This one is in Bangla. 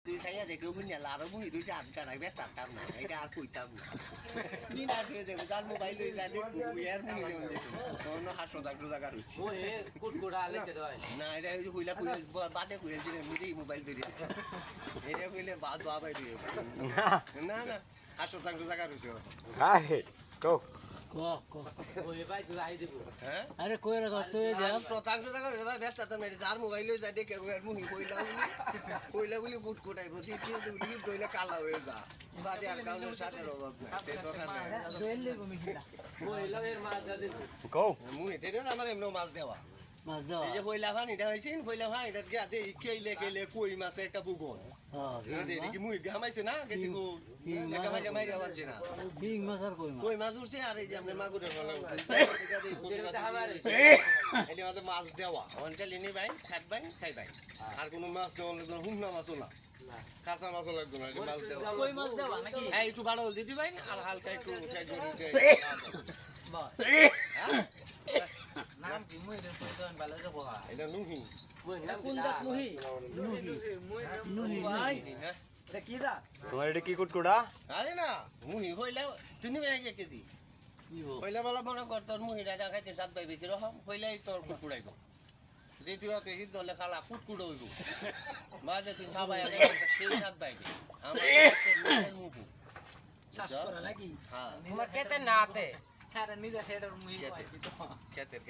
তুই খাইয়া দেখে বুঝলি আরো মুহি তুই চার কারাই বেতাম না এটা আর কইতাম না কি না তুই দেখো তার মোবাইল লই যা দেখো ইয়ার মুহি যেমন দেখো অন্য হাসপাতাল জায়গা রইছে ও এ কুটকুড়া লেকে দেয় না এটা ওই যে কইলা বাদে কইছিল মুহি মোবাইল ধরে এটা কইলে বাদ বাবাই দিয়ে না না হাসপাতাল জায়গা রইছে আরে কো ও এ ভাই তুই আই দেব হ্যাঁ আরে কই রাখো তুই যা শতাংশ টাকা ব্যস্ত তো মেরে যার মোবাইল লই যা দেখে মুহি কইলাগুলি কুটকুটাই বসি তুই দইলে কালা হয়ে যা বাদে আর কাউনের সাথে অভাব না সেই দোকান নাই দইল দেব মিঠিটা ও এলামের মাছ দা দেব কো মুহি তেরে আমার এমন মাছ দেওয়া মাছ দাও এই যে পয়লা ভান এটা হইছে পয়লা ভান এটা গিয়া দে কেইলে কেইলে কই মাছের একটা বুগন হ্যাঁ দে দেখি মুহি গামাইছে না গেছি কো একটা মাইরা মাইরা বাজছে না বিং মাছ আর কই মাছ কই মাছ উঠছে আর এই যে আপনি মাগুরের ফলা এলি আমাদের মাছ দেওয়া অনকালি নি ভাই খাট ভাই খাই ভাই আর কোনো মাছ দেওয়া লাগবে না হুমনা মাছও না কাঁচা মাছও লাগবে না এটা মাছ দেওয়া কই মাছ দেবা নাকি হ্যাঁ একটু বাড়ো দিদি ভাই আর হালকা একটু নাম কি মুই রে সুতন ভালো যাবো এটা নুহি ওই নাম কোন দাত মুহি নুহি ভাই হ্যাঁ এটা কি দা তোমার এটা কি কুটকুড়া আরে না মুহি হইলা তুমি ভাই কেজি হইলা বলা মনে কর তোর মুহিটা দেখাইতে সাত ভাই বেশি রকম হইলাই তোর কুকুড়াইব দ্বিতীয়তে হিট দলে খালা কুটকুড়ো হইব মাঝে তুই ছাবাই সেই সাত ভাই আমার মুখু চাষ করা নাকি হ্যাঁ তোমার কেতে নাতে হ্যাঁ নিজে হেডার মুহি খেতের